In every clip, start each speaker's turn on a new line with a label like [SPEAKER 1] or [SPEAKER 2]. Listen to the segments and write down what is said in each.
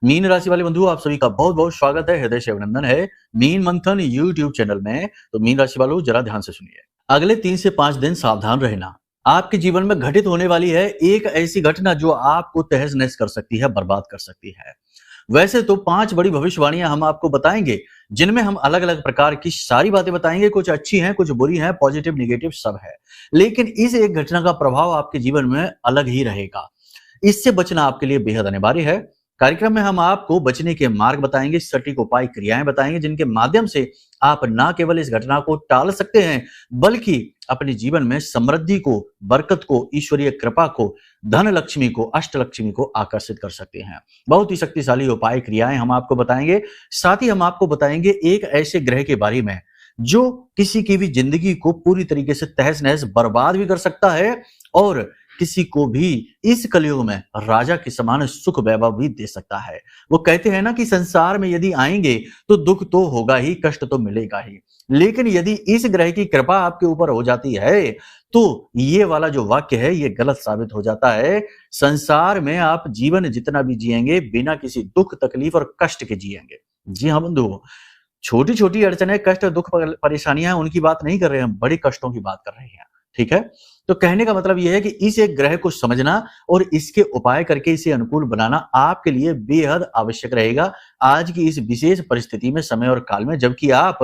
[SPEAKER 1] Mean राशि वाले बंधु, आप सभी का बहुत बहुत स्वागत है, हृदय से अभिनंदन है मीन मंथन यूट्यूब चैनल में। तो मीन राशि वालों, जरा ध्यान से सुनिए। अगले 3 से 5 दिन सावधान रहना। आपके जीवन में घटित होने वाली है एक ऐसी घटना जो आपको तहस नहस कर सकती है, बर्बाद कर सकती है। वैसे तो 5 बड़ी भविष्यवाणियां हम आपको बताएंगे, जिनमें हम अलग अलग प्रकार की सारी बातें बताएंगे। कुछ अच्छी हैं, कुछ बुरी हैं, पॉजिटिव नेगेटिव सब है। लेकिन इस एक घटना का प्रभाव आपके जीवन में अलग ही रहेगा। इससे बचना आपके लिए बेहद अनिवार्य है। कार्यक्रम में हम आपको बचने के मार्ग बताएंगे, सटीक उपाय क्रियाएं बताएंगे, जिनके माध्यम से आप न केवल इस घटना को टाल सकते हैं, बल्कि अपने जीवन में समृद्धि को, बरकत को, ईश्वरीय कृपा को, धन लक्ष्मी को, अष्ट लक्ष्मी को आकर्षित कर सकते हैं। बहुत ही शक्तिशाली उपाय क्रियाएं हम आपको बताएंगे। साथ ही हम आपको बताएंगे एक ऐसे ग्रह के बारे में जो किसी की भी जिंदगी को पूरी तरीके से तहस नहस बर्बाद भी कर सकता है और किसी को भी इस कलयुग में राजा के समान सुख वैभव भी दे सकता है। वो कहते हैं ना कि संसार में यदि आएंगे तो दुख तो होगा ही, कष्ट तो मिलेगा ही, लेकिन यदि इस ग्रह की कृपा आपके ऊपर हो जाती है तो ये वाला जो वाक्य है ये गलत साबित हो जाता है। संसार में आप जीवन जितना भी जिएंगे बिना किसी दुख, तकलीफ और कष्ट के जिएंगे। जी हाँ बंधु, छोटी छोटी अड़चने, कष्ट, दुख, परेशानियां उनकी बात नहीं कर रहे हैं, हम बड़े कष्टों की बात कर रहे हैं। ठीक है, तो कहने का मतलब यह है कि इस एक ग्रह को समझना और इसके उपाय करके इसे अनुकूल बनाना आपके लिए बेहद आवश्यक रहेगा आज की इस विशेष परिस्थिति में, समय और काल में, जबकि आप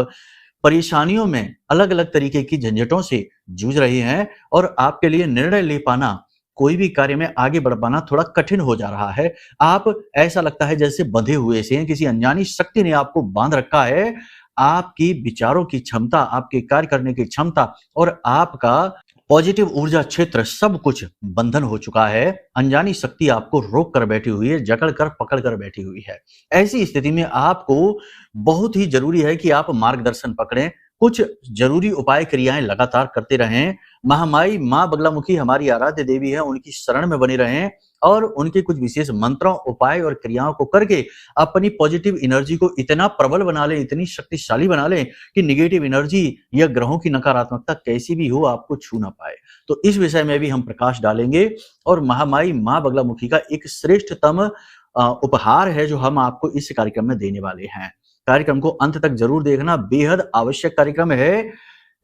[SPEAKER 1] परेशानियों में, अलग अलग तरीके की झंझटों से जूझ रहे हैं और आपके लिए निर्णय ले पाना, कोई भी कार्य में आगे बढ़ पाना थोड़ा कठिन हो जा रहा है। आप, ऐसा लगता है जैसे बंधे हुए से हैं, किसी अनजानी शक्ति ने आपको बांध रखा है। आपकी विचारों की क्षमता, आपके कार्य करने की क्षमता और आपका पॉजिटिव ऊर्जा क्षेत्र सब कुछ बंधन हो चुका है। अनजानी शक्ति आपको रोक कर बैठी हुई है, जकड़ कर पकड़ कर बैठी हुई है। ऐसी स्थिति में आपको बहुत ही जरूरी है कि आप मार्गदर्शन पकड़ें, कुछ जरूरी उपाय क्रियाएं लगातार करते रहें। महामाई मां बगलामुखी हमारी आराध्य देवी है, उनकी शरण में बने रहें और उनके कुछ विशेष मंत्रों, उपाय और क्रियाओं को करके अपनी पॉजिटिव एनर्जी को इतना प्रबल बना लें, इतनी शक्तिशाली बना लें कि निगेटिव एनर्जी या ग्रहों की नकारात्मकता कैसी भी हो आपको छू ना पाए। तो इस विषय में भी हम प्रकाश डालेंगे और महामाई मां बगलामुखी का एक श्रेष्ठतम उपहार है जो हम आपको इस कार्यक्रम में देने वाले हैं। कार्यक्रम को अंत तक जरूर देखना, बेहद आवश्यक कार्यक्रम है।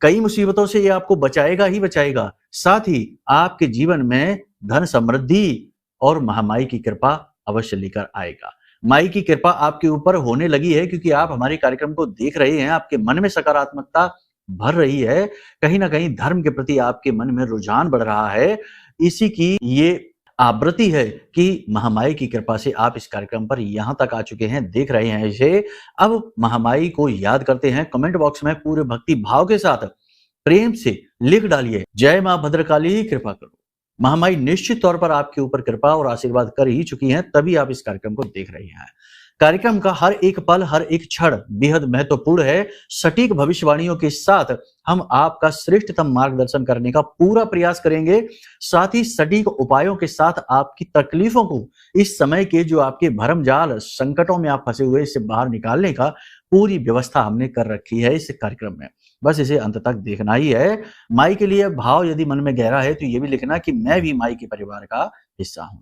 [SPEAKER 1] कई मुसीबतों से ये आपको बचाएगा ही बचाएगा, साथ ही आपके जीवन में धन, समृद्धि और महामाई की कृपा अवश्य लेकर आएगा। माई की कृपा आपके ऊपर होने लगी है क्योंकि आप हमारे कार्यक्रम को देख रहे हैं, आपके मन में सकारात्मकता भर रही है, कहीं ना कहीं धर्म के प्रति आपके मन में रुझान बढ़ रहा है। इसी की ये आवृत्ति है कि महामाई की कृपा से आप इस कार्यक्रम पर यहां तक आ चुके हैं, देख रहे हैं इसे। अब महामाई को याद करते हैं। कमेंट बॉक्स में पूरे भक्ति भाव के साथ प्रेम से लिख डालिए, जय मां भद्रकाली कृपा करो। महामाई निश्चित तौर पर आपके ऊपर कृपा और आशीर्वाद कर ही चुकी हैं, तभी आप इस कार्यक्रम को देख रहे हैं। कार्यक्रम का हर एक पल, हर एक क्षण बेहद महत्वपूर्ण है। सटीक भविष्यवाणियों के साथ हम आपका श्रेष्ठतम मार्गदर्शन करने का पूरा प्रयास करेंगे। साथ ही सटीक उपायों के साथ आपकी तकलीफों को, इस समय के जो आपके भरमजाल संकटों में आप फंसे हुए, इससे बाहर निकालने का पूरी व्यवस्था हमने कर रखी है इस कार्यक्रम में। बस इसे अंत तक देखना ही है। माई के लिए भाव यदि मन में गहरा है तो ये भी लिखना कि मैं भी माई के परिवार का हिस्सा हूं।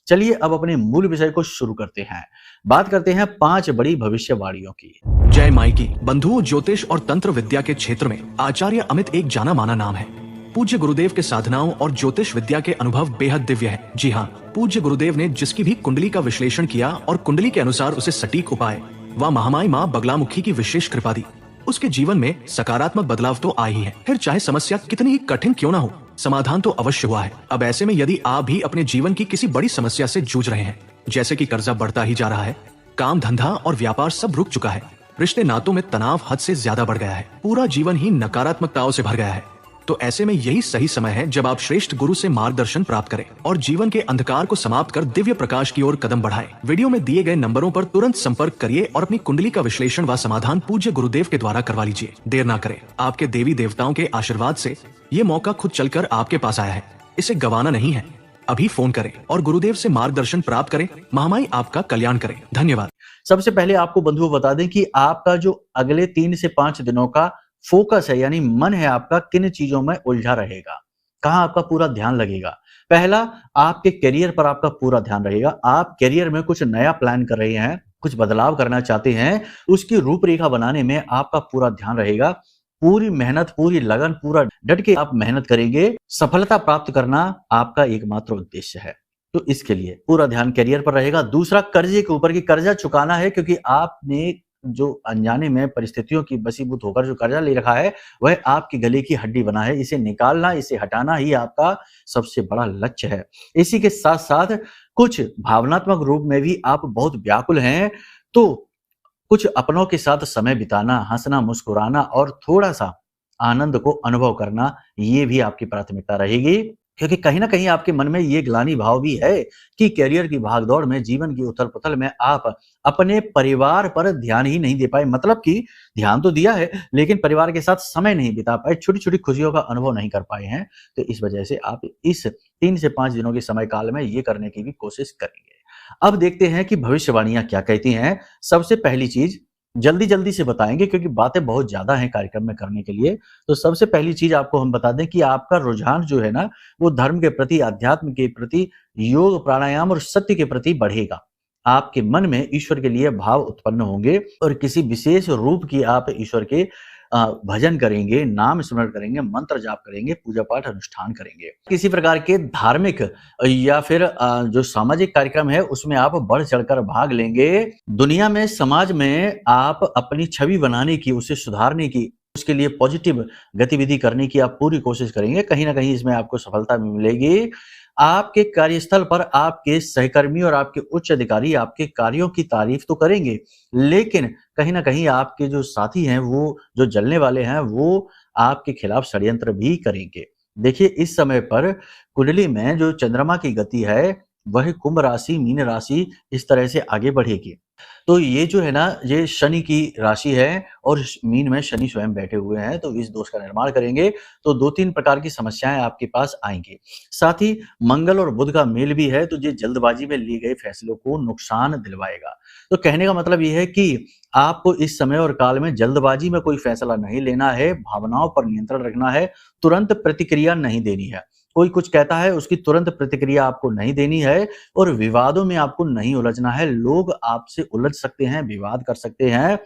[SPEAKER 1] चलिए अब अपने मूल विषय को शुरू करते हैं। बात करते हैं 5 बड़ी भविष्यवाणियों की।
[SPEAKER 2] जय माई की। बंधुओं, ज्योतिष और तंत्र विद्या के क्षेत्र में आचार्य अमित एक जाना माना नाम है। पूज्य गुरुदेव के साधनाओं और ज्योतिष विद्या के अनुभव बेहद दिव्य है। जी हाँ, पूज्य गुरुदेव ने जिसकी भी कुंडली का विश्लेषण किया और कुंडली के अनुसार उसे सटीक उपाय व महामाई मां बगलामुखी की विशेष कृपा दी, उसके जीवन में सकारात्मक बदलाव तो आए ही है। फिर चाहे समस्या कितनी ही कठिन क्यों ना हो, समाधान तो अवश्य हुआ है। अब ऐसे में यदि आप भी अपने जीवन की किसी बड़ी समस्या से जूझ रहे हैं, जैसे कि कर्जा बढ़ता ही जा रहा है, काम धंधा और व्यापार सब रुक चुका है, रिश्ते नातों में तनाव हद से ज्यादा बढ़ गया है, पूरा जीवन ही नकारात्मकताओं से भर गया है, तो ऐसे में यही सही समय है जब आप श्रेष्ठ गुरु से मार्गदर्शन प्राप्त करें और जीवन के अंधकार को समाप्त कर दिव्य प्रकाश की ओर कदम बढ़ाएं। वीडियो में दिए गए नंबरों पर तुरंत संपर्क करिए और अपनी कुंडली का विश्लेषण व समाधान पूज्य गुरुदेव के द्वारा करवा लीजिए। देर ना करें, आपके देवी देवताओं के आशीर्वाद से ये मौका खुद चलकर आपके पास आया है, इसे गंवाना नहीं है। अभी फोन करें और गुरुदेव से मार्गदर्शन प्राप्त करें। महामाई आपका कल्याण करें। धन्यवाद।
[SPEAKER 1] सबसे पहले आपको बंधुओं बता दें कि आपका जो अगले 3 से 5 दिनों का फोकस है, यानी मन है आपका, किन चीजों में उलझा रहेगा, कहां आपका पूरा ध्यान लगेगा। पहला, आपके करियर पर आपका पूरा ध्यान रहेगा। आप करियर में कुछ नया प्लान कर रहे हैं, कुछ बदलाव करना चाहते हैं, उसकी रूपरेखा बनाने में आपका पूरा ध्यान रहेगा। पूरी मेहनत, पूरी लगन, पूरा डट के आप मेहनत करेंगे। सफलता प्राप्त करना आपका एकमात्र उद्देश्य है। तो इसके लिए पूरा ध्यान करियर पर रहेगा। दूसरा, कर्जे के ऊपर, कि कर्जा चुकाना है, क्योंकि आपने जो अनजाने में परिस्थितियों की वशीभूत होकर जो कर्जा ले रखा है, वह आपके गले की हड्डी बना है। इसे निकालना, इसे हटाना ही आपका सबसे बड़ा लक्ष्य है। इसी के साथ-साथ कुछ भावनात्मक रूप में भी आप बहुत व्याकुल हैं, तो कुछ अपनों के साथ समय बिताना, हँसना, मुस्कुराना और थोड़ा-सा आनंद को अनुभव करना, ये भी आपकी प्राथमिकता रहेगी। क्योंकि कहीं न कहीं आपके मन में ये ग्लानि भाव भी है कि करियर की भागदौड़ में, जीवन की उथल-पुथल में आप अपने परिवार पर ध्यान ही नहीं दे पाए। मतलब कि ध्यान तो दिया है, लेकिन परिवार के साथ समय नहीं बिता पाए, छोटी-छोटी खुशियों का अनुभव नहीं कर पाए हैं। तो इस वजह से आप इस 3 से 5 दिनों के समय काल में ये करने की भी कोशिश करेंगे। अब देखते हैं कि भविष्यवाणियाँ क्या कहती हैं। सबसे पहली चीज़, जल्दी-जल्दी से बताएँगे क्योंकि बातें बहुत ज़्यादा हैं कार्यक्रम में करने के लिए। तो सबसे पहली चीज़ आपको हम बता दें कि आपका रुझान जो है ना, वो धर्म के प्रति, अध्यात्म के प्रति, योग, प्राणायाम और सत्य के प्रति बढ़ेगा। आपके मन में ईश्वर के लिए भाव उत्पन्न होंगे और किसी विशेष रूप की आप ईश्वर के भजन करेंगे, नाम स्मरण करेंगे, मंत्र जाप करेंगे, पूजा-पाठ अनुष्ठान करेंगे। किसी प्रकार के धार्मिक या फिर जो सामाजिक कार्यक्रम है, उसमें आप बढ़-चढ़कर भाग लेंगे। दुनिया में, समाज में आप अपनी छवि बनाने की, उसे सुधारने की, उसके लिए पॉजिटिव गतिविधि करने की आप पूरी कोशिश करेंगे। कहीं न कहीं इसमें आपको सफलता भी मिलेगी। आपके कार्यस्थल पर आपके सहकर्मी और आपके उच्च अधिकारी आपके कार्यों की तारीफ तो करेंगे, लेकिन कहीं न कहीं आपके जो साथी हैं, वो जो जलने वाले हैं, वो आपके खिलाफ षड्यंत्र भी करेंगे। देखिए, इस समय पर कुंडली में जो चंद्रमा की गति है, वह कुंभ राशि, मीन राशि इस तरह से आगे बढ़ेगी। तो ये जो है ना, ये शनि की राशि है और मीन में शनि स्वयं बैठे हुए हैं, तो इस दोष का निर्माण करेंगे। तो 2-3 प्रकार की समस्याएँ आपके पास आएँगी। साथ ही मंगल और बुध का मेल भी है, तो ये जल्दबाजी में लिए गए फैसलों को नुकसान दिलवाएगा। तो कहने का मतलब ये है कि आपको इस समय और काल में जल्दबाजी में कोई फैसला नहीं लेना है, भावनाओं पर नियंत्रण रखना है, तुरंत प्रतिक्रिया नहीं देनी है। कोई कुछ कहता है, उसकी तुरंत प्रतिक्रिया आपको नहीं देनी है और विवादों में आपको नहीं उलझना है। लोग आपसे उलझ सकते हैं, विवाद कर सकते हैं।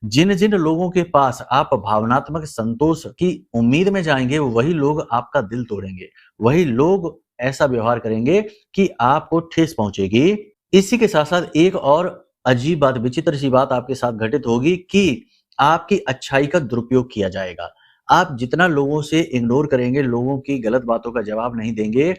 [SPEAKER 1] जिन-जिन लोगों के पास आप भावनात्मक संतोष की उम्मीद में जाएँगे, वही लोग आपका दिल तोड़ेंगे। वही लोग ऐसा व्यवहार करेंगे कि आपको ठेस पहुँचेगी। इसी के साथ-साथ एक और अजीब बात, विचित्र सी बात आपके साथ घटित होगी कि आपकी अच्छाई का दुरुपयोग किया जाएगा। आप जितना लोगों से इग्नोर करेंगे, लोगों की गलत बातों का जवाब नहीं देंगे,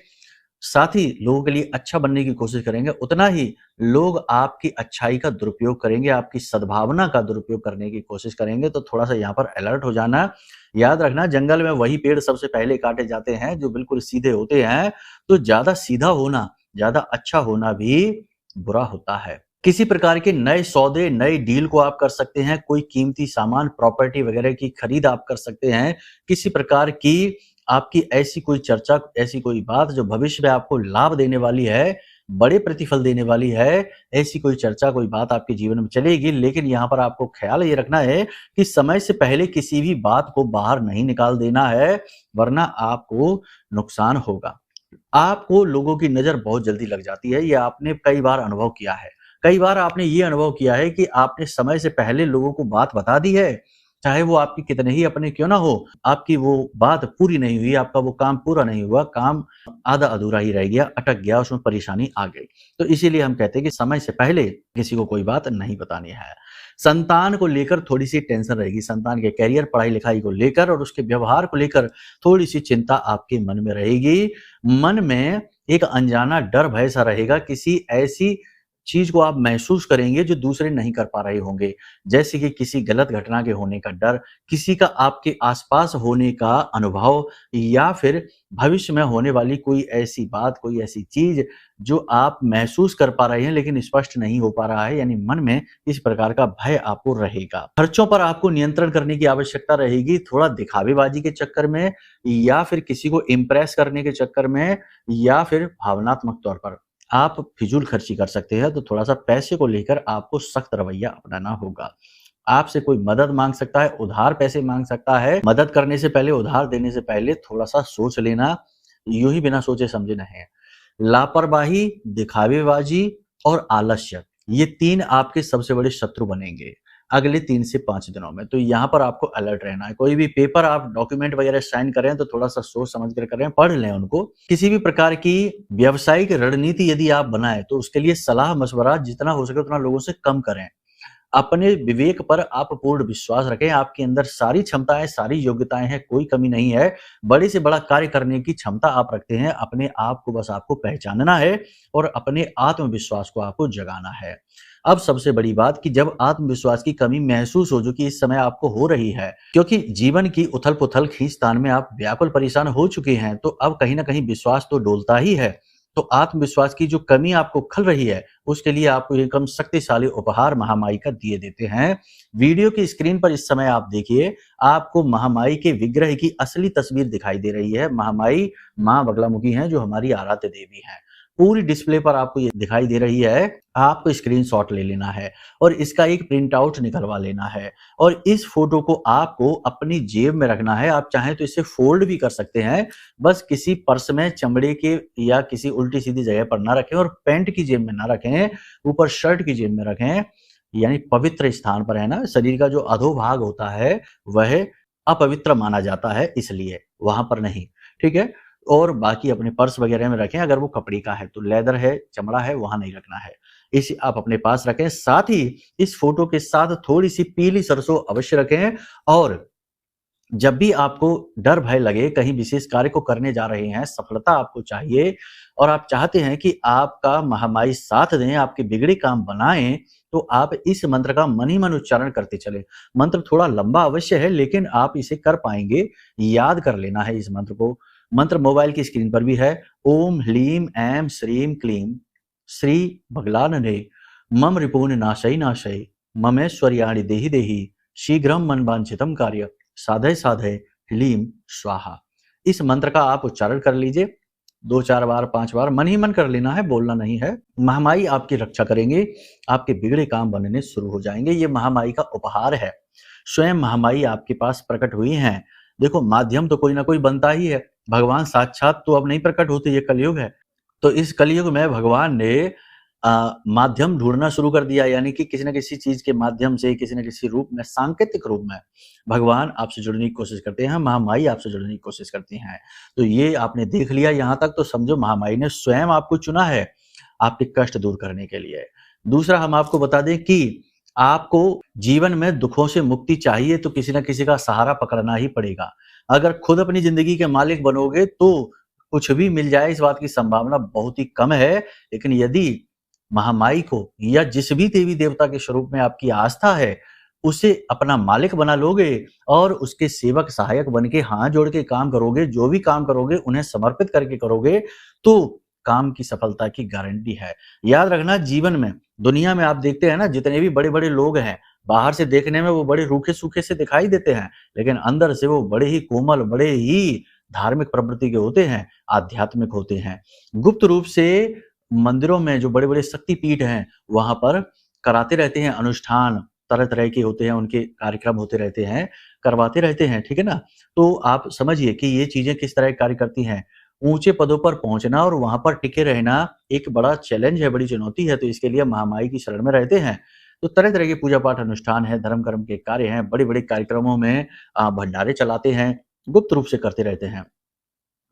[SPEAKER 1] साथ ही लोगों के लिए अच्छा बनने की कोशिश करेंगे, उतना ही लोग आपकी अच्छाई का दुरुपयोग करेंगे, आपकी सद्भावना का दुरुपयोग करने की कोशिश करेंगे। तो थोड़ा-सा यहाँ पर अलर्ट हो जाना। याद रखना, जंगल में वही पेड़ सबसे पहले काटे जाते हैं जो बिल्कुल सीधे होते हैं। तो ज़्यादा सीधा होना, ज़्यादा अच्छा होना भी बुरा होता है। किसी प्रकार के नए सौदे, नए डील को आप कर सकते हैं, कोई कीमती सामान, प्रॉपर्टी वगैरह की खरीद आप कर सकते हैं। किसी प्रकार की आपकी ऐसी कोई चर्चा, ऐसी कोई बात जो भविष्य में आपको लाभ देने वाली है, बड़े प्रतिफल देने वाली है, ऐसी कोई चर्चा, कोई बात आपके जीवन में चलेगी। लेकिन यहाँ पर आपको ख़्याल ये रखना है कि समय से पहले किसी भी बात को बाहर नहीं निकाल देना है, वरना आपको नुकसान होगा। आपको लोगों की नज़र बहुत जल्दी लग जाती है, ये आपने कई बार अनुभव किया है। कई बार आपने ये अनुभव किया है कि आपने समय से पहले लोगों को बात बता दी है, चाहे वो आपके कितने ही अपने क्यों ना हो, आपकी वो बात पूरी नहीं हुई, आपका वो काम पूरा नहीं हुआ, काम आधा-अधूरा ही रह गया, अटक गया, उसमें परेशानी आ गई। तो इसीलिए हम कहते हैं कि समय से पहले किसी को कोई बात नहीं बतानी है। संतान को लेकर थोड़ी-सी टेंशन रहेगी, संतान के करियर, पढ़ाई-लिखाई को लेकर और उसके व्यवहार को लेकर थोड़ी-सी चिंता आपके मन में रहेगी। मन में एक अनजाना डर, भय सा रहेगा, किसी ऐसी चीज़ को आप महसूस करेंगे जो दूसरे नहीं कर पा रहे होंगे। जैसे कि किसी गलत घटना के होने का डर, किसी का आपके आस-पास होने का अनुभव या फिर भविष्य में होने वाली कोई ऐसी बात, कोई ऐसी चीज़ जो आप महसूस कर पा रहे हैं लेकिन स्पष्ट नहीं हो पा रहा है, यानी मन में इस प्रकार का भय आपको रहेगा। खर्चों पर आपको नियंत्रण करने की आवश्यकता रहेगी, थोड़ा दिखावेबाजी के चक्कर में या फिर किसी को इम्प्रेस करने के चक्कर में या फिर भावनात्मक तौर पर आप फिजूल खर्ची कर सकते हैं। तो थोड़ा-सा पैसे को लेकर आपको सख्त रवैया अपनाना होगा। आपसे कोई मदद माँग सकता है, उधार पैसे माँग सकता है। मदद करने से पहले, उधार देने से पहले थोड़ा-सा सोच लेना। यूं ही बिना सोचे समझे नहीं है। लापरवाही, दिखावेबाजी और आलस्य, ये 3 आपके सबसे बड़े शत्रु बनेंगे अगले 3 से 5 दिनों में। तो यहाँ पर आपको अलर्ट रहना है। कोई भी पेपर आप डॉक्यूमेंट वगैरह साइन कर रहे हैं तो थोड़ा-सा सोच समझ कर करें, पढ़ लें उनको। किसी भी प्रकार की व्यावसायिक रणनीति यदि आप बनाएँ तो उसके लिए सलाह-मशवरा जितना हो सके उतना लोगों से कम करें। अपने विवेक पर आप पूर्ण विश्वास रखें, आपके अंदर सारी क्षमताएँ, सारी योग्यताएँ हैं, कोई कमी नहीं है। बड़े से बड़ा कार्य करने की क्षमता आप रखते हैं, अपने आप को बस आपको पहचानना है और अपने आत्मविश्वास को आपको जगाना है। अब सबसे बड़ी बात कि जब आत्मविश्वास की कमी महसूस हो, जो कि इस समय आपको हो रही है, क्योंकि जीवन की उथल-पुथल खींचतान में आप व्याकुल परेशान हो चुके हैं, तो अब कहीं न कहीं विश्वास तो डोलता ही है। तो आत्मविश्वास की जो कमी आपको खल रही है, उसके लिए आपको एकदम शक्तिशाली उपहार महामाई का दिए देते हैं। वीडियो की स्क्रीन पर इस समय आप देखिए, आपको महामाई के विग्रह की असली तस्वीर दिखाई दे रही है। महामाई माँ बगलामुखी हैं, जो हमारी आराध्य देवी हैं। पूरी डिस्प्ले पर आपको ये दिखाई दे रही है। आपको स्क्रीनशॉट ले लेना है और इसका एक प्रिंट आउट निकलवा लेना है और इस फोटो को आपको अपनी जेब में रखना है। आप चाहें तो इसे फोल्ड भी कर सकते हैं, बस किसी पर्स में चमड़े के या किसी उल्टी-सीधी जगह पर ना रखें और पैंट की जेब में ना रखें, ऊपर शर्ट की जेब में रखें, यानी पवित्र स्थान पर, है ना। शरीर का जो अधोभाग होता है, वह अपवित्र माना जाता है, इसलिए वहाँ पर नहीं, ठीक है? और बाकी अपने पर्स वगैरह में रखें। अगर वो कपड़े का है तो लेदर है, चमड़ा है, वहाँ नहीं रखना है। इसे आप अपने पास रखें। साथ ही इस फोटो के साथ थोड़ी-सी पीली सरसों अवश्य रखें और जब भी आपको डर भय लगे, कहीं विशेष कार्य को करने जा रहे हैं, सफलता आपको चाहिए और आप चाहते हैं कि आपका महामाई साथ दें, आपके बिगड़े काम बनाएँ, तो आप इस मंत्र का मन ही मन उच्चारण करते चलें। मंत्र थोड़ा लंबा अवश्य है, लेकिन आप इसे कर पाएँगे। याद कर लेना है इस मंत्र को। मंत्र मोबाइल की स्क्रीन पर भी है। ओम ह्लीं ऐं श्रीं क्लीं श्री बगलानने मम रिपून नाशै नाशै ममेश्वर्याणि देहि देहि शीघ्रं मनवांछितं कार्य साधय साधय ह्लीं स्वाहा। इस मंत्र का आप उच्चारण कर लीजिए 2-4 बार, 5 बार, मन ही मन कर लेना है, बोलना नहीं है। महामाई आपकी रक्षा करेंगे, आपके बिगड़े काम बनने शुरू हो जाएंगे। ये महामाई का उपहार है। स्वयं महामाई आपके पास प्रकट हुई हैं। देखो, माध्यम तो कोई ना कोई बनता ही है। भगवान साक्षात तो अब नहीं प्रकट होते, ये कलयुग है। तो इस कलयुग में भगवान ने माध्यम ढूंढना शुरू कर दिया, यानी कि किसी न किसी चीज के माध्यम से, किसी न किसी रूप में, सांकेतिक रूप में भगवान आपसे जुड़ने की कोशिश करते हैं, महामाई आपसे जुड़ने की कोशिश करती हैं। तो ये आपने देख लिया यहाँ तक, तो समझो महामाई ने स्वयं आपको चुना है आपके कष्ट दूर करने के लिए। दूसरा, हम आपको बता दें कि आपको जीवन में दुखों से मुक्ति चाहिए तो किसी न किसी का सहारा पकड़ना ही पड़ेगा। अगर खुद अपनी जिंदगी के मालिक बनोगे तो कुछ भी मिल जाए, इस बात की संभावना बहुत ही कम है। लेकिन यदि महामाई को या जिस भी देवी देवता के स्वरूप में आपकी आस्था है, उसे अपना मालिक बना लोगे और उसके सेवक सहायक बन के हाथ जोड़ के काम करोगे, जो भी काम करोगे उन्हें समर्पित करके करोगे, तो काम की सफलता की गारंटी है। याद रखना, जीवन में, दुनिया में आप देखते हैं ना, जितने भी बड़े-बड़े लोग हैं, बाहर से देखने में वो बड़े रूखे-सूखे से दिखाई देते हैं, लेकिन अंदर से वो बड़े ही कोमल, बड़े ही धार्मिक प्रवृत्ति के होते हैं, आध्यात्मिक होते हैं। गुप्त रूप से मंदिरों में जो बड़े-बड़े शक्तिपीठ हैं, वहाँ पर कराते रहते हैं अनुष्ठान, तरह-तरह के होते हैं, उनके कार्यक्रम होते रहते हैं, करवाते रहते हैं, ठीक है ना? तो आप समझिए कि ये चीज़ें किस तरह कार्य करती हैं। ऊँचे पदों पर पहुँचना और वहाँ पर टिके रहना एक बड़ा चैलेंज है, बड़ी चुनौती है, तो इसके लिए महामाई की शरण में रहते हैं। तो तरह-तरह के पूजा-पाठ अनुष्ठान हैं, धर्म-कर्म के कार्य हैं, बड़े-बड़े कार्यक्रमों में भंडारे चलाते हैं, गुप्त रूप से करते रहते हैं।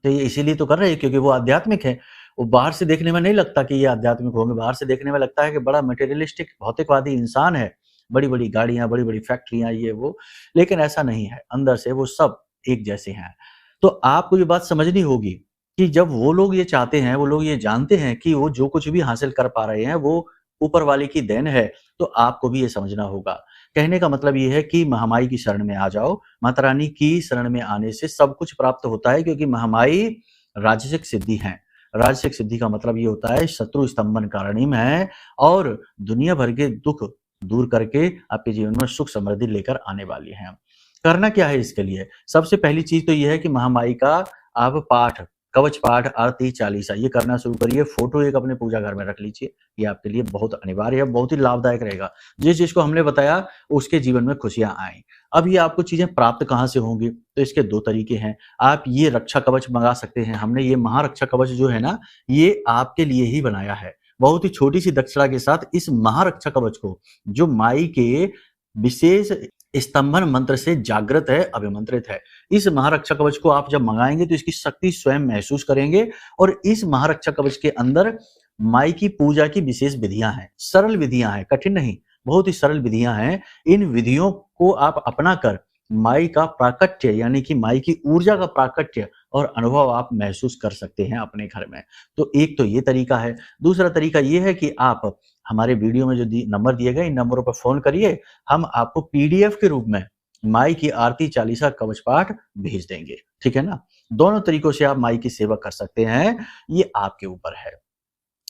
[SPEAKER 1] तो ये इसीलिए तो कर रहे हैं क्योंकि वो आध्यात्मिक है। वो बाहर से देखने में नहीं लगता कि ये आध्यात्मिक होंगे, बाहर से देखने में लगता है कि बड़ा मटेरियलिस्टिक भौतिकवादी इंसान है, बड़ी-बड़ी गाड़ियाँ, बड़ी-बड़ी फैक्ट्रियाँ, ये वो, लेकिन ऐसा नहीं है, अंदर से वो सब एक जैसे हैं। तो आपको ये बात समझनी होगी कि जब वो लोग ये चाहते हैं, वो लोग ये जानते हैं कि वो जो कुछ भी हासिल कर पा रहे हैं, वो ऊपर वाले की देन है, तो आपको भी ये समझना होगा। कहने का मतलब ये है कि महामाई की शरण में आ जाओ, माता रानी की शरण में आने से सब कुछ प्राप्त होता है, क्योंकि महामाई राजसिक सिद्धि हैं। राजसिक सिद्धि का मतलब ये होता है शत्रु स्तंभन कारणीम है और दुनिया भर के दुख दूर करके आपके जीवन में सुख समृद्धि लेकर आने वाली हैं। करना क्या है इसके लिए? सबसे पहली चीज तो ये है कि महामाई का आप पाठ कवच पाठ, आरती, चालीसा ये करना शुरू करिए। फोटो एक अपने पूजा घर में रख लीजिए, ये आपके लिए बहुत अनिवार्य है, बहुत ही लाभदायक रहेगा। जिस चीज को हमने बताया उसके जीवन में खुशियां आए। अब ये आपको चीजें प्राप्त कहाँ से होंगी, तो इसके दो तरीके हैं। आप ये रक्षा कवच मंगा सकते हैं। हमने ये महारक्षा कवच जो है ना, ये आपके लिए ही बनाया है। बहुत ही छोटी सी दक्षिणा के साथ इस महारक्षा कवच को, जो माई के विशेष स्तंभन मंत्र से जागृत है, अभिमंत्रित है, इस महारक्षा कवच को आप जब मंगाएंगे तो इसकी शक्ति स्वयं महसूस करेंगे। और इस महारक्षा कवच के अंदर माई की पूजा की विशेष विधियां हैं, सरल विधियां हैं, कठिन नहीं, बहुत ही सरल विधियां हैं। इन विधियों को आप अपना कर माई का प्राकट्य यानी कि माई की ऊर्जा का प्राकट्य और अनुभव आप महसूस कर सकते हैं अपने घर में। तो एक तो ये तरीका है। दूसरा तरीका ये है कि आप हमारे वीडियो में जो नंबर दिए गए इन नंबरों पर फोन करिए, हम आपको पीडीएफ के रूप में माई की आरती, चालीसा, कवच पाठ भेज देंगे। ठीक है ना। दोनों तरीकों से आप माई की सेवा कर सकते हैं, ये आपके ऊपर है।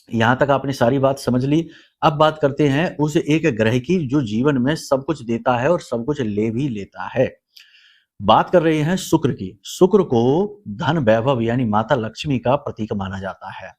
[SPEAKER 1] यहां तक आपने सारी बात समझ ली। अब बात करते हैं उस एक ग्रह की जो जीवन में सब कुछ देता है और सब कुछ ले भी लेता है। बात कर रहे हैं शुक्र की। शुक्र को धन, वैभव यानी माता लक्ष्मी का प्रतीक माना जाता है।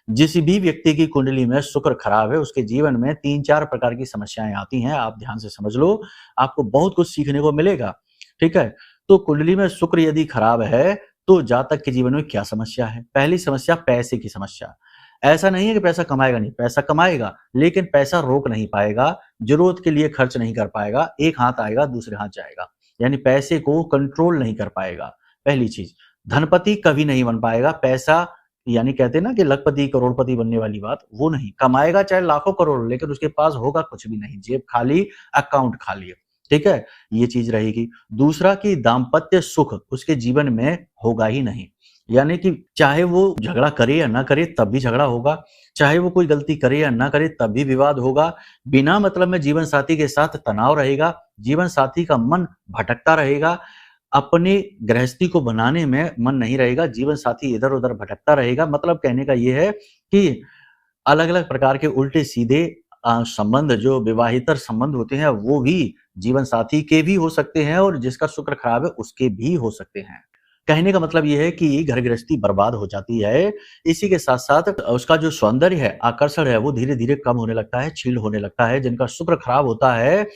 [SPEAKER 1] जिस भी व्यक्ति की कुंडली में शुक्र खराब है उसके जीवन में 3-4 प्रकार की समस्याएं आती हैं। आप ध्यान से समझ लो, आपको बहुत कुछ सीखने को मिलेगा। ठीक है। तो कुंडली में शुक्र यदि खराब है तो जातक के जीवन में क्या समस्या है? पहली समस्या पैसे की समस्या। ऐसा नहीं है कि पैसा कमाएगा नहीं, पैसा कमाएगा, लेकिन पैसा रोक नहीं पाएगा, जरूरत के लिए खर्च नहीं कर पाएगा। एक हाथ आएगा दूसरे हाथ जाएगा, यानी पैसे को कंट्रोल नहीं कर पाएगा। पहली चीज। धनपति कभी नहीं बन पाएगा। पैसा यानी कहते हैं ना कि लखपति करोड़पति बनने वाली बात, वो नहीं। कमाएगा चाहे लाखों करोड़, लेकिन उसके पास होगा कुछ भी नहीं, जेब खाली, अकाउंट खाली। ठीक है, ये चीज रहेगी। दूसरा कि दाम्पत्य सुख उसके जीवन में होगा ही नहीं, यानी कि चाहे वो झगड़ा करे या ना करे तब भी झगड़ा होगा, चाहे वो कोई गलती करे या ना करे तब भी विवाद होगा। बिना मतलब में जीवन साथी के साथ तनाव रहेगा, जीवन साथी का मन भटकता रहेगा, अपनी गृहस्थी को बनाने में मन नहीं रहेगा, जीवन साथी इधर उधर भटकता रहेगा। मतलब कहने का ये है कि अलग अलग प्रकार के उल्टे सीधे संबंध जो विवाहितर संबंध होते हैं वो भी जीवन साथी के भी हो सकते हैं और जिसका शुक्र खराब है उसके भी हो सकते हैं। कहने का मतलब यह है कि घर गृहस्थी बर्बाद हो जाती है। इसी के साथ साथ उसका जो सौंदर्य है, आकर्षण है, वो धीरे धीरे कम होने लगता है, क्षीण होने लगता है। जिनका शुक्र खराब होता है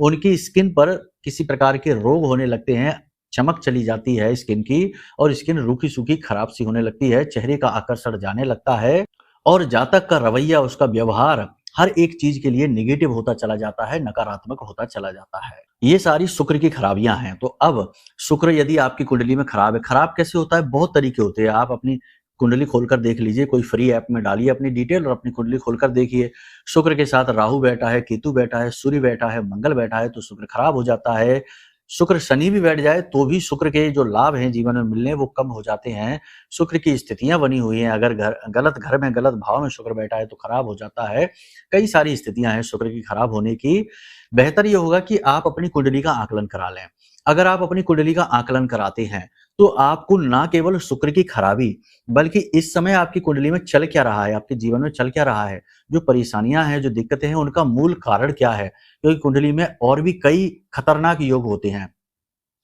[SPEAKER 1] उनकी स्किन पर किसी प्रकार के रोग होने लगते हैं, चमक चली जाती है स्किन की, और स्किन रूखी सूखी खराब सी होने लगती है, चेहरे का आकर्षण जाने लगता है, और जातक का रवैया, उसका व्यवहार हर एक चीज के लिए नेगेटिव होता चला जाता है, नकारात्मक होता चला जाता है। ये सारी शुक्र की खराबियां हैं। तो अब शुक्र यदि आपकी कुंडली में खराब है, खराब कैसे होता है? बहुत तरीके होते हैं। आप अपनी कुंडली खोलकर देख लीजिए, कोई फ्री ऐप में डालिए अपनी डिटेल और अपनी कुंडली खोलकर देखिए। शुक्र के साथ राहु बैठा है, केतु बैठा है, सूर्य बैठा है, मंगल बैठा है, तो शुक्र खराब हो जाता है। शुक्र शनि भी बैठ जाए तो भी शुक्र के जो लाभ हैं जीवन में मिलने वो कम हो जाते हैं। शुक्र की स्थितियां बनी हुई हैं, अगर गलत घर में गलत भाव में शुक्र बैठा है तो खराब हो जाता है। कई सारी स्थितियां हैं शुक्र की खराब होने की। बेहतर ये होगा कि आप अपनी कुंडली का आकलन करा लें। अगर आप अपनी कुंडली का आकलन कराते हैं तो आपको ना केवल शुक्र की खराबी, बल्कि इस समय आपकी कुंडली में चल क्या रहा है, आपके जीवन में चल क्या रहा है, जो परेशानियां हैं, जो दिक्कतें हैं, उनका मूल कारण क्या है। क्योंकि कुंडली में और भी कई खतरनाक योग होते हैं।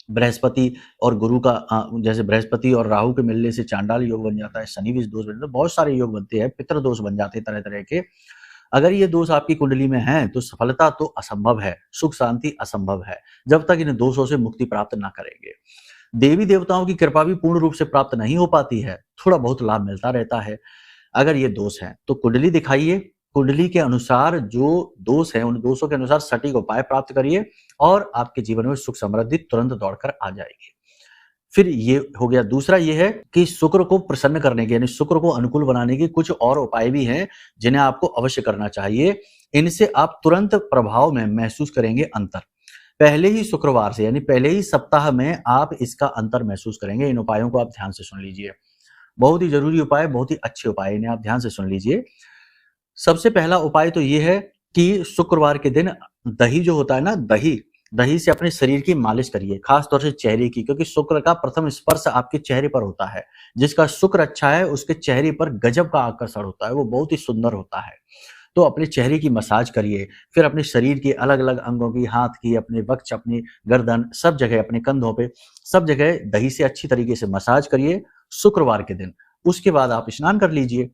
[SPEAKER 1] बृहस्पति और गुरु का जैसे बृहस्पति और राहु के मिलने से चांडाल योग बन जाता है, शनि भी दोष बन जाता है, बहुत सारे योग बनते हैं, पितृ दोष बन जाते हैं तरह तरह के। अगर ये दोष आपकी कुंडली में हैं तो सफलता तो असंभव है, सुख शांति असंभव है, जब तक इन दोषों से मुक्ति प्राप्त ना करेंगे। देवी देवताओं की कृपा भी पूर्ण रूप से प्राप्त नहीं हो पाती है, थोड़ा बहुत लाभ मिलता रहता है। अगर ये दोष है तो कुंडली दिखाइए, कुंडली के अनुसार जो दोष है उन दोषों के अनुसार सटीक उपाय प्राप्त करिए और आपके जीवन में सुख समृद्धि तुरंत दौड़कर आ जाएगी। फिर ये हो गया। दूसरा ये है कि शुक्र को प्रसन्न करने के यानी शुक्र को अनुकूल बनाने के कुछ और उपाय भी हैं जिन्हें आपको अवश्य करना चाहिए। इनसे आप तुरंत प्रभाव में महसूस करेंगे अंतर। पहले ही शुक्रवार से यानी पहले ही सप्ताह में आप इसका अंतर महसूस करेंगे। इन उपायों को आप ध्यान से सुन लीजिए, बहुत ही जरूरी उपाय, बहुत ही अच्छे उपाय, इन्हें आप ध्यान से सुन लीजिए। सबसे पहला उपाय तो ये है कि शुक्रवार के दिन दही जो होता है ना, दही से अपने शरीर की मालिश करिए, खास तौर से चेहरे की, क्योंकि शुक्र का प्रथम स्पर्श आपके चेहरे पर होता है। जिसका शुक्र अच्छा है उसके चेहरे पर गजब का आकर्षण होता है, वो बहुत ही सुंदर होता है। तो अपने चेहरे की मसाज करिए, फिर अपने शरीर के अलग अलग अंगों की, हाथ की, अपने वक्ष, अपनी गर्दन, सब जगह, अपने कंधों पे, सब जगह दही से अच्छी तरीके से मसाज करिए शुक्रवार के दिन। उसके बाद आप स्नान कर लीजिए।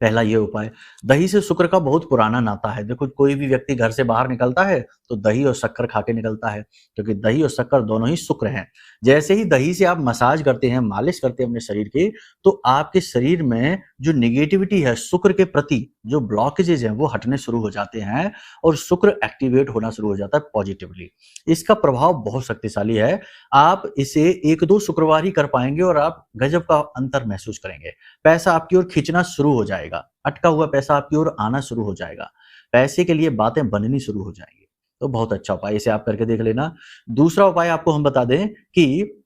[SPEAKER 1] पहला ये उपाय। दही से शुक्र का बहुत पुराना नाता है। देखो कोई भी व्यक्ति घर से बाहर निकलता है तो दही और शक्कर खा के निकलता है, क्योंकि दही और शक्कर दोनों ही शुक्र हैं। जैसे ही दही से आप मसाज करते हैं, मालिश करते हैं अपने शरीर की, तो आपके शरीर में जो नेगेटिविटी है शुक्र के प्रति, जो ब्लॉकेजेज हैं वो हटने शुरू हो जाते हैं और शुक्र एक्टिवेट होना शुरू हो जाता है पॉजिटिवली। इसका प्रभाव बहुत शक्तिशाली है। आप इसे 1-2 शुक्रवार ही कर पाएंगे और आप गजब का अंतर महसूस करेंगे। पैसा आपकी ओर खींचना शुरू हो जाएगा, अटका हुआ पैसा आपकी ओर आना शुरू हो जाएगा, पैसे के लिए बातें बननी शुरू हो जाएंगी। तो बहुत अच्छा उपाय, इसे आप करके देख लेना। दूसरा उपाय आपको हम बता दें कि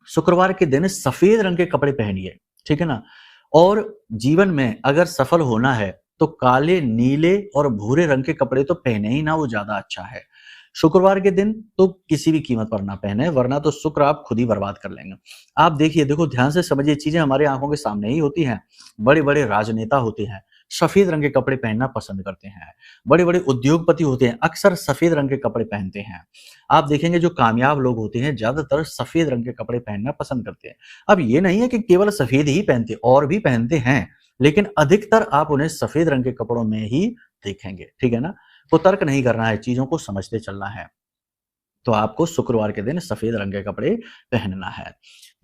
[SPEAKER 1] शुक्रवार के दिन सफेद रंग के कपड़े पहनिए, ठीक है ना। और जीवन में अगर सफल होना है तो काले, नीले और भूरे रंग के कपड़े तो पहने ही ना, वो ज्यादा अच्छा है। शुक्रवार के दिन तो किसी भी कीमत पर ना पहने, वरना तो शुक्र आप खुद ही बर्बाद कर लेंगे। आप देखिए, देखो ध्यान से समझिए, चीजें हमारे आंखों के सामने ही होती हैं। बड़े बड़े राजनेता होते हैं, सफेद रंग के कपड़े पहनना पसंद करते हैं। बड़े बड़े उद्योगपति होते हैं, अक्सर सफेद रंग के कपड़े पहनते हैं। आप देखेंगे जो कामयाब लोग होते हैं ज्यादातर सफेद रंग के कपड़े पहनना पसंद करते हैं। अब ये नहीं है कि केवल सफेद ही पहनते, और भी पहनते हैं, लेकिन अधिकतर आप उन्हें सफेद रंग के कपड़ों में ही देखेंगे, ठीक है ना। तो तर्क नहीं करना है, चीजों को समझते चलना है। तो आपको शुक्रवार के दिन सफेद रंग के कपड़े पहनना है।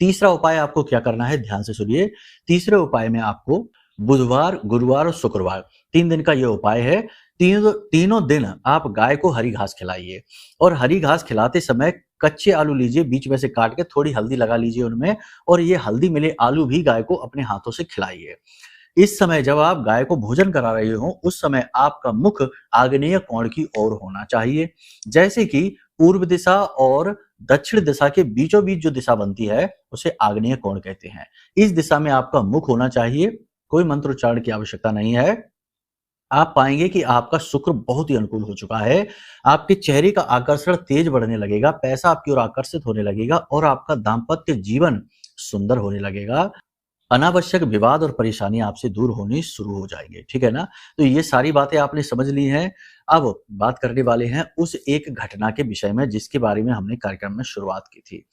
[SPEAKER 1] तीसरा उपाय आपको क्या करना है, ध्यान से सुनिए। तीसरे उपाय में आपको बुधवार, गुरुवार और शुक्रवार 3 दिन का यह उपाय है। तीनों दिन आप गाय को हरी घास खिलाइए, और हरी घास खिलाते समय कच्चे आलू लीजिए, बीच में से काट के थोड़ी हल्दी लगा लीजिए उनमें, और ये हल्दी मिले आलू भी गाय को अपने हाथों से खिलाइए। इस समय जब आप गाय को भोजन करा रहे हो, उस समय आपका मुख आग्नेय कोण की ओर होना चाहिए। जैसे कि पूर्व दिशा और दक्षिण दिशा के बीचों बीच जो दिशा बनती है उसे आग्नेय कोण कहते हैं। इस दिशा में आपका मुख होना चाहिए। कोई मंत्रोच्चारण की आवश्यकता नहीं है। आप पाएंगे कि आपका शुक्र बहुत ही अनुकूल हो चुका है। आपके चेहरे का आकर्षण तेज बढ़ने लगेगा, पैसा आपकी ओर आकर्षित होने लगेगा, और आपका दाम्पत्य जीवन सुंदर होने लगेगा। अनावश्यक विवाद और परेशानी आपसे दूर होनी शुरू हो जाएंगे, ठीक है ना। तो ये सारी बातें आपने समझ ली हैं। अब बात करने वाले हैं उस एक घटना के विषय में जिसके बारे में हमने कार्यक्रम में शुरुआत की थी।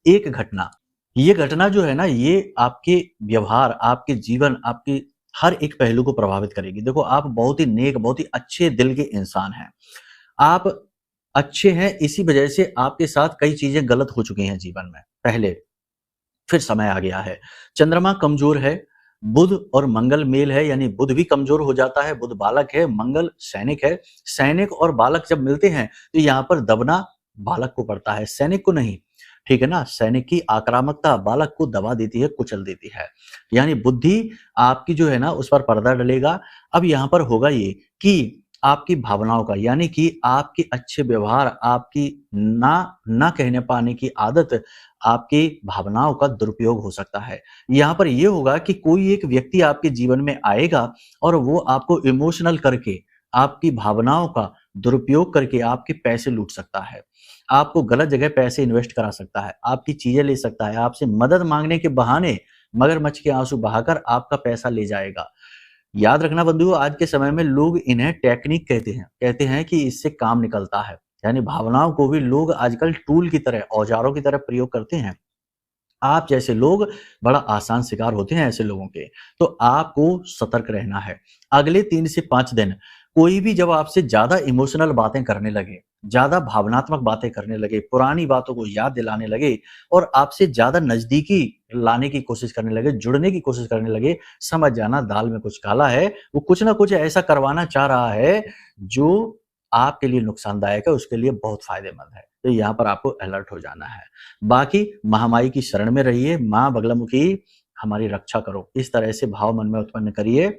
[SPEAKER 1] एक घटना, ये घटना जो है ना, ये आपके व्यवहार, आपके जीवन, आपके हर एक पहलू को प्रभावित करेगी। देखो आप बहुत ही नेक, बहुत ही अच्छे दिल के इंसान हैं। आप अच्छे हैं, इसी वजह से आपके साथ कई चीजें गलत हो चुकी हैं जीवन में पहले, फिर समय आ गया है। चंद्रमा कमजोर है, बुध और मंगल मेल है, यानी बुध भी कमजोर हो जाता है। बुध बालक है, मंगल सैनिक है। सैनिक और बालक जब मिलते हैं तो यहाँ पर दबना बालक को पड़ता है, सैनिक को नहीं, ठीक है ना। सैनिक की आक्रामकता बालक को दबा देती है, कुचल देती है, यानी बुद्धि आपकी जो है ना उस पर पर्दा डलेगा। अब यहाँ पर होगा ये कि आपकी भावनाओं का, यानी कि आपके अच्छे व्यवहार, आपकी ना कहने पाने की आदत, आपकी भावनाओं का दुरुपयोग हो सकता है। यहाँ पर यह होगा कि कोई एक व्यक्ति आपके जीवन में आएगा और वो आपको इमोशनल करके, आपकी भावनाओं का दुरुपयोग करके आपके पैसे लूट सकता है, आपको गलत जगह पैसे इन्वेस्ट करा सकता है, आपकी चीजें ले सकता है, आपसे मदद मांगने के बहाने मगरमच्छ के आंसू बहाकर आपका पैसा ले जाएगा। याद रखना बंधुओं, आज के समय में लोग इन्हें टेक्निक कहते हैं कि इससे काम निकलता है, यानी भावनाओं को भी लोग आजकल टूल की तरह, औजारों की तरह प्रयोग करते हैं। आप जैसे लोग बड़ा आसान शिकार होते हैं ऐसे लोगों के, तो आपको सतर्क रहना है। अगले 3 से 5 दिन कोई भी जब आपसे ज्यादा इमोशनल बातें करने लगे, ज्यादा भावनात्मक बातें करने लगे, पुरानी बातों को याद दिलाने लगे और आपसे ज्यादा नजदीकी लाने की कोशिश करने लगे, जुड़ने की कोशिश करने लगे, समझ जाना दाल में कुछ काला है। वो कुछ ना कुछ ऐसा करवाना चाह रहा है जो आपके लिए नुकसानदायक है, उसके लिए बहुत फायदेमंद है। तो यहाँ पर आपको अलर्ट हो जाना है। बाकी महामाई की शरण में रहिए, माँ बगलामुखी हमारी रक्षा करो, इस तरह से भाव मन में उत्पन्न करिए।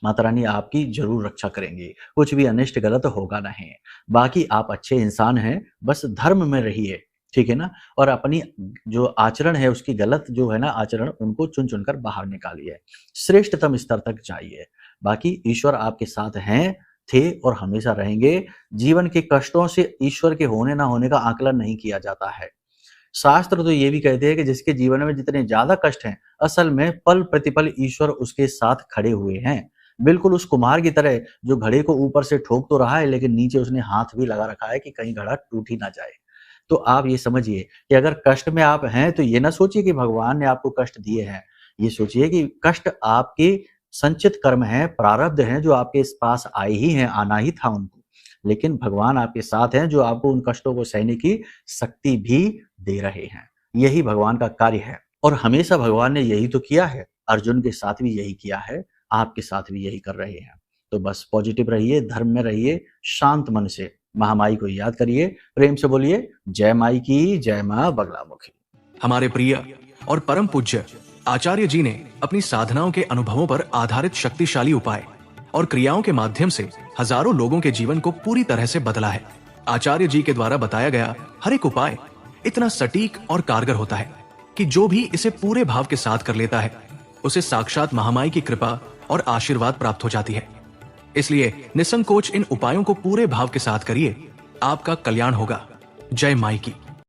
[SPEAKER 1] माता रानी आपकी जरूर रक्षा करेंगी, कुछ भी अनिष्ट गलत होगा नहीं। बाकी आप अच्छे इंसान हैं, बस धर्म में रहिए, ठीक है ना। और अपनी जो आचरण है, उसकी गलत जो है ना आचरण, उनको चुन चुनकर बाहर निकालिए, श्रेष्ठतम स्तर तक जाइए। बाकी ईश्वर आपके साथ हैं, थे और हमेशा रहेंगे। जीवन के कष्टों से ईश्वर के होने ना होने का आकलन नहीं किया जाता है। शास्त्र तो ये भी कहते हैं कि जिसके जीवन में जितने ज्यादा कष्ट हैं, असल में पल प्रतिपल ईश्वर उसके साथ खड़े हुए हैं। बिल्कुल उस कुम्हार की तरह जो घड़े को ऊपर से ठोक तो रहा है, लेकिन नीचे उसने हाथ भी लगा रखा है कि कहीं घड़ा टूट ही ना जाए। तो आप ये समझिए कि अगर कष्ट में आप हैं तो ये ना सोचिए कि भगवान ने आपको कष्ट दिए हैं। ये सोचिए कि कष्ट आपके संचित कर्म हैं, प्रारब्ध हैं जो आपके इस पास आए ही हैं, आना ही था उनको। लेकिन भगवान आपके साथ हैं जो आपको उन कष्टों को सहने की शक्ति भी दे रहे हैं। यही भगवान का कार्य है और हमेशा भगवान ने यही तो किया है। अर्जुन के साथ भी यही किया है, आपके साथ भी यही कर रहे हैं। तो बस पॉजिटिव रहिए, धर्म में रहिए, शांत मन से महामाई को याद करिए, प्रेम से बोलिए जय माई की, जय मां बगलामुखी।
[SPEAKER 2] हमारे प्रिय और परम पूज्य आचार्य जी ने अपनी साधनाओं के अनुभवों पर आधारित शक्तिशाली उपाय और क्रियाओं के माध्यम से हजारों लोगों के जीवन को पूरी तरह से बदला है। आचार्य जी के द्वारा बताया गया हर एक उपाय इतना सटीक और कारगर होता है कि जो भी इसे पूरे भाव के साथ कर लेता है उसे साक्षात महामाई की कृपा और आशीर्वाद प्राप्त हो जाती है। इसलिए निसंकोच इन उपायों को पूरे भाव के साथ करिए, आपका कल्याण होगा। जय माई की।